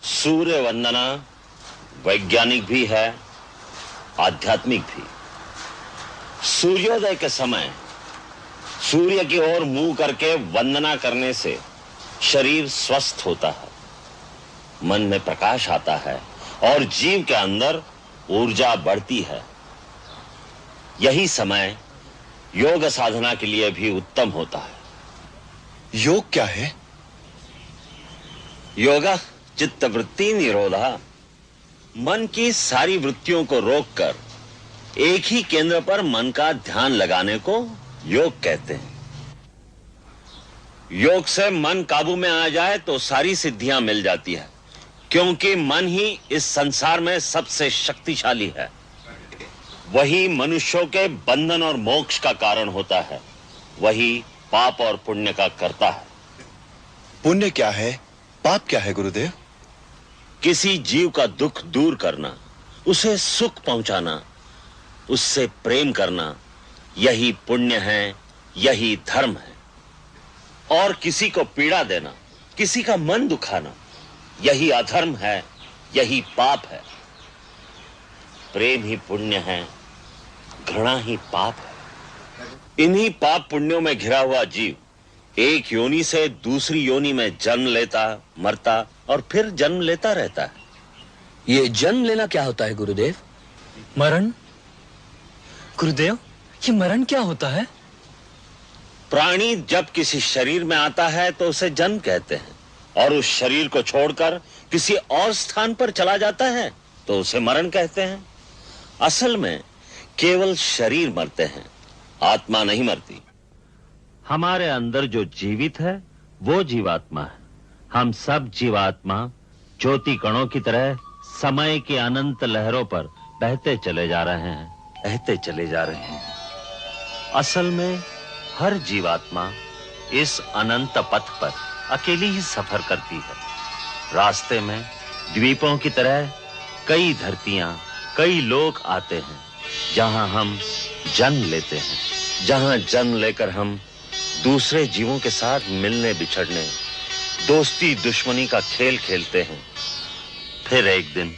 सूर्य वंदना वैज्ञानिक भी है, आध्यात्मिक भी। सूर्योदय के समय सूर्य की ओर मुंह करके वंदना करने से शरीर स्वस्थ होता है, मन में प्रकाश आता है और जीव के अंदर ऊर्जा बढ़ती है। यही समय योग साधना के लिए भी उत्तम होता है। योग क्या है? योगा चित्तवृत्ति निरोधा, मन की सारी वृत्तियों को रोककर एक ही केंद्र पर मन का ध्यान लगाने को योग कहते हैं। योग से मन काबू में आ जाए तो सारी सिद्धियां मिल जाती है, क्योंकि मन ही इस संसार में सबसे शक्तिशाली है। वही मनुष्यों के बंधन और मोक्ष का कारण होता है, वही पाप और पुण्य का करता है। पुण्य क्या है, पाप क्या है गुरुदेव? किसी जीव का दुख दूर करना, उसे सुख पहुंचाना, उससे प्रेम करना, यही पुण्य है, यही धर्म है। और किसी को पीड़ा देना, किसी का मन दुखाना, यही अधर्म है, यही पाप है। प्रेम ही पुण्य है, घृणा ही पाप है। इन्हीं पाप पुण्यों में घिरा हुआ जीव एक योनि से दूसरी योनि में जन्म लेता, मरता और फिर जन्म लेता रहता है। ये जन्म लेना क्या होता है गुरुदेव? मरण? गुरुदेव, ये मरण क्या होता है? प्राणी जब किसी शरीर में आता है तो उसे जन्म कहते हैं, और उस शरीर को छोड़कर किसी और स्थान पर चला जाता है तो उसे मरण कहते हैं। असल में केवल शरीर मरते हैं, आत्मा नहीं मरती। हमारे अंदर जो जीवित है वो जीवात्मा है। हम सब जीवात्मा ज्योति कणों की तरह समय की अनंत लहरों पर बहते चले जा रहे हैं, बहते चले जा रहे हैं। असल में हर जीवात्मा इस अनंत पथ पर अकेली ही सफर करती है। रास्ते में द्वीपों की तरह कई धरतियां, कई लोग आते हैं, जहां हम जन्म लेते हैं, जहां जन्म लेकर हम दूसरे जीवों के साथ मिलने बिछड़ने, दोस्ती दुश्मनी का खेल खेलते हैं। फिर एक दिन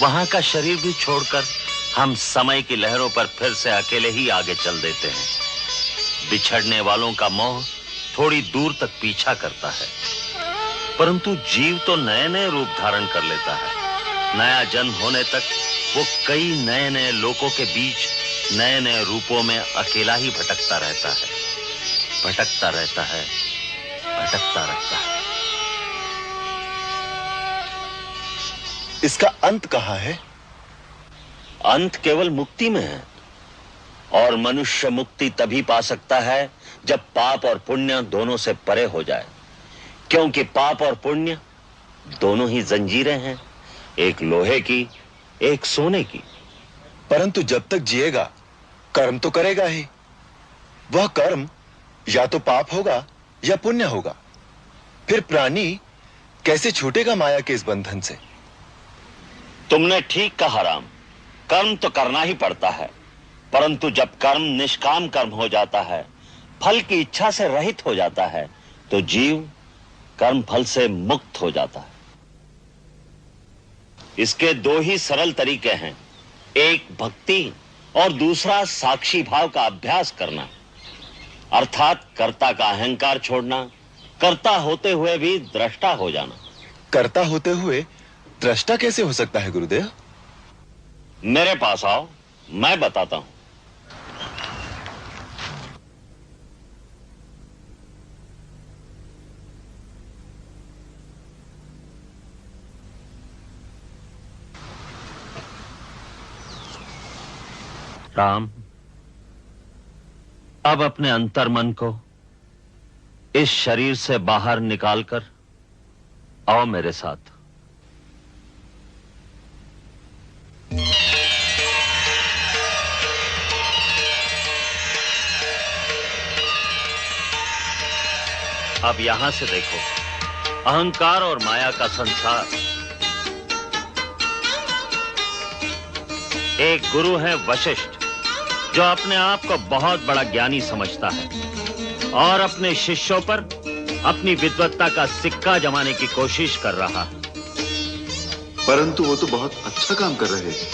वहां का शरीर भी छोड़कर हम समय की लहरों पर फिर से अकेले ही आगे चल देते हैं। बिछड़ने वालों का मोह थोड़ी दूर तक पीछा करता है, परंतु जीव तो नए नए रूप धारण कर लेता है। नया जन्म होने तक वो कई नए नए लोकों के बीच नए नए रूपों में अकेला ही भटकता रहता है, भटकता रहता है, भटकता रहता है। इसका अंत कहां है? अंत केवल मुक्ति में है, और मनुष्य मुक्ति तभी पा सकता है जब पाप और पुण्य दोनों से परे हो जाए, क्योंकि पाप और पुण्य दोनों ही जंजीरें हैं, एक लोहे की, एक सोने की। परंतु जब तक जिएगा कर्म तो करेगा ही। वह कर्म या तो पाप होगा या पुण्य होगा। फिर प्राणी कैसे छूटेगा माया के इस बंधन से? तुमने ठीक कहा राम, कर्म तो करना ही पड़ता है, परंतु जब कर्म निष्काम कर्म हो जाता है, फल की इच्छा से रहित हो जाता है, तो जीव कर्म फल से मुक्त हो जाता है। इसके दो ही सरल तरीके हैं, एक भक्ति और दूसरा साक्षी भाव का अभ्यास करना, अर्थात कर्ता का अहंकार छोड़ना, कर्ता होते हुए भी दृष्टा हो जाना। कर्ता होते हुए दृष्टा कैसे हो सकता है गुरुदेव? मेरे पास आओ, मैं बताता हूं। राम, अब अपने अंतर्मन को इस शरीर से बाहर निकालकर आओ मेरे साथ। अब यहां से देखो, अहंकार और माया का संसार। एक गुरु है वशिष्ठ, जो अपने आप को बहुत बड़ा ज्ञानी समझता है और अपने शिष्यों पर अपनी विद्वत्ता का सिक्का जमाने की कोशिश कर रहा है। परंतु वो तो बहुत अच्छा काम कर रहे हैं।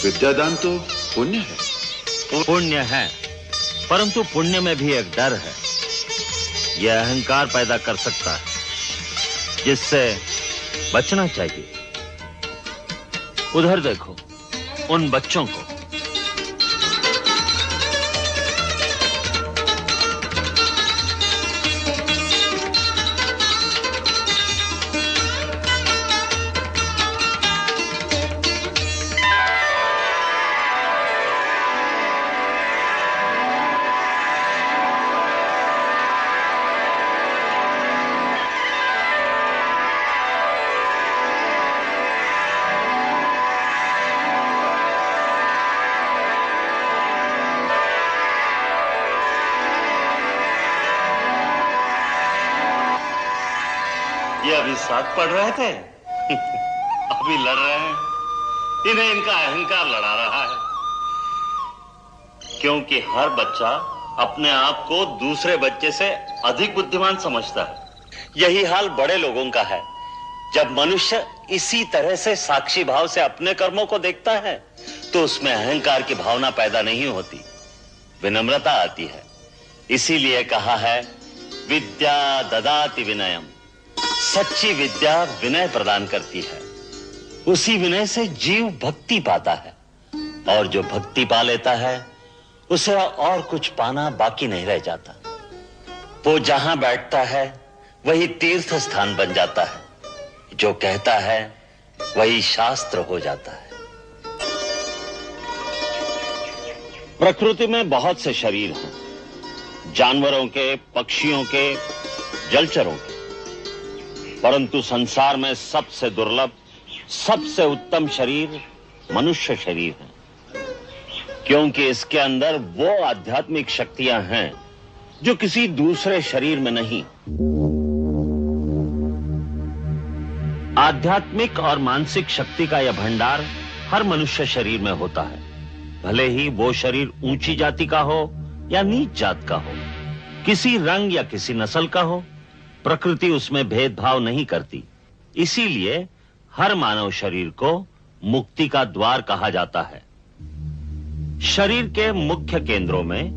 विद्यादान तो पुण्य है। पुण्य है, परंतु पुण्य में भी एक डर है। यह अहंकार पैदा कर सकता है, जिससे बचना चाहिए। उधर देखो, उन बच्चों को। ये अभी साथ पढ़ रहे थे, अभी लड़ रहे हैं। इन्हें इनका अहंकार लड़ा रहा है, क्योंकि हर बच्चा अपने आप को दूसरे बच्चे से अधिक बुद्धिमान समझता है। यही हाल बड़े लोगों का है। जब मनुष्य इसी तरह से साक्षी भाव से अपने कर्मों को देखता है, तो उसमें अहंकार की भावना पैदा नहीं होती, विनम्रता आती है। इसीलिए कहा है, विद्या ददाति विनयम। सच्ची विद्या विनय प्रदान करती है। उसी विनय से जीव भक्ति पाता है, और जो भक्ति पा लेता है, उसे और कुछ पाना बाकी नहीं रह जाता। वो जहां बैठता है वही तीर्थ स्थान बन जाता है। जो कहता है वही शास्त्र हो जाता है। प्रकृति में बहुत से शरीर हैं, जानवरों के, पक्षियों के, जलचरों के, परंतु संसार में सबसे दुर्लभ, सबसे उत्तम शरीर मनुष्य शरीर है, क्योंकि इसके अंदर वो आध्यात्मिक शक्तियां हैं जो किसी दूसरे शरीर में नहीं। आध्यात्मिक और मानसिक शक्ति का यह भंडार हर मनुष्य शरीर में होता है, भले ही वो शरीर ऊंची जाति का हो या नीच जात का हो, किसी रंग या किसी नस्ल का हो। प्रकृति उसमें भेदभाव नहीं करती। इसीलिए हर मानव शरीर को मुक्ति का द्वार कहा जाता है। शरीर के मुख्य केंद्रों में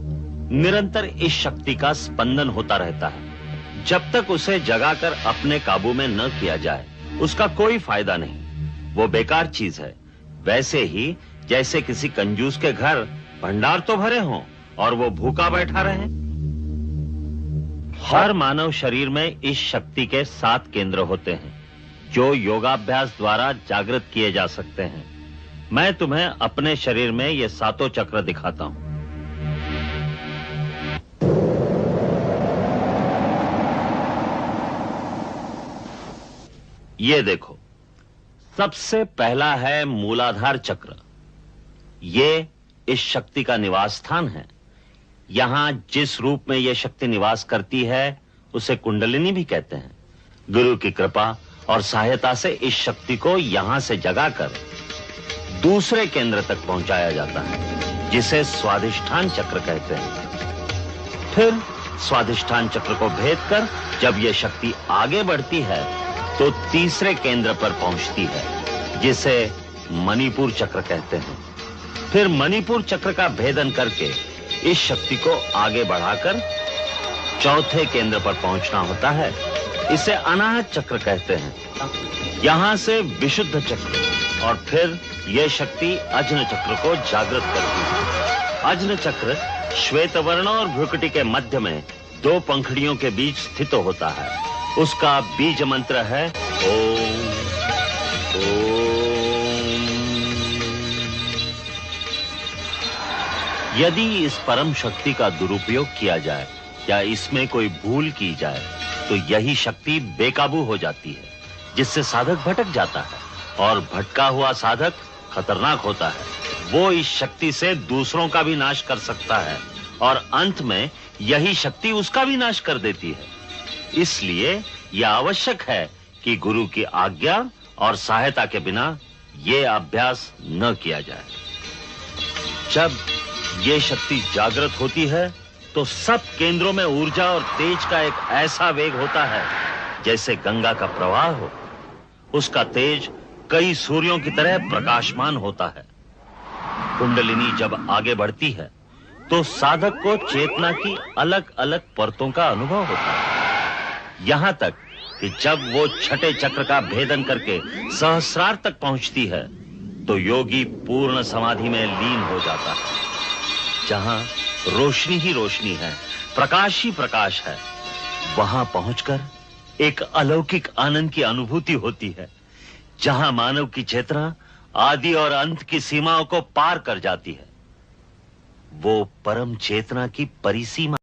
निरंतर इस शक्ति का स्पंदन होता रहता है। जब तक उसे जगाकर अपने काबू में न किया जाए, उसका कोई फायदा नहीं, वो बेकार चीज है। वैसे ही जैसे किसी कंजूस के घर भंडार तो भरे हों और वो भूखा बैठा रहे। हर मानव शरीर में इस शक्ति के 7 केंद्र होते हैं, जो योगाभ्यास द्वारा जागृत किए जा सकते हैं। मैं तुम्हें अपने शरीर में ये 7 चक्र दिखाता हूं। ये देखो, सबसे पहला है मूलाधार चक्र। ये इस शक्ति का निवास स्थान है। यहां जिस रूप में यह शक्ति निवास करती है, उसे कुंडलिनी भी कहते हैं। गुरु की कृपा और सहायता से इस शक्ति को यहां से जगाकर दूसरे केंद्र तक पहुंचाया जाता है, जिसे स्वाधिष्ठान चक्र कहते हैं। फिर स्वाधिष्ठान चक्र को भेदकर जब यह शक्ति आगे बढ़ती है, तो तीसरे केंद्र पर पहुंचती है, जिसे मणिपुर चक्र कहते हैं। फिर मणिपुर चक्र का भेदन करके इस शक्ति को आगे बढ़ाकर चौथे केंद्र पर पहुंचना होता है। इसे अनाहत चक्र कहते हैं। यहां से विशुद्ध चक्र और फिर यह शक्ति अज्न चक्र को जागृत करती है। अज्न चक्र श्वेत वर्ण और भ्रुकुटी के मध्य में 2 पंखुड़ियों के बीच स्थित होता है। उसका बीज मंत्र है ओम ओम। यदि इस परम शक्ति का दुरुपयोग किया जाए या इसमें कोई भूल की जाए, तो यही शक्ति बेकाबू हो जाती है, जिससे साधक भटक जाता है, और भटका हुआ साधक खतरनाक होता है। वो इस शक्ति से दूसरों का भी नाश कर सकता है, और अंत में यही शक्ति उसका भी नाश कर देती है। इसलिए यह आवश्यक है कि गुरु की आज्ञा और सहायता के बिना यह अभ्यास न किया जाए। जब ये शक्ति जागृत होती है, तो सब केंद्रों में ऊर्जा और तेज का एक ऐसा वेग होता है, जैसे गंगा का प्रवाह हो। उसका तेज कई सूर्यों की तरह प्रकाशमान होता है। कुंडलिनी जब आगे बढ़ती है तो साधक को चेतना की अलग अलग परतों का अनुभव होता है, यहां तक कि जब वो छठे चक्र का भेदन करके सहस्रार तक पहुंचती है तो योगी पूर्ण समाधि में लीन हो जाता है। जहां रोशनी ही रोशनी है, प्रकाश ही प्रकाश है, वहां पहुंचकर एक अलौकिक आनंद की अनुभूति होती है, जहां मानव की चेतना आदि और अंत की सीमाओं को पार कर जाती है। वो परम चेतना की परिसीमा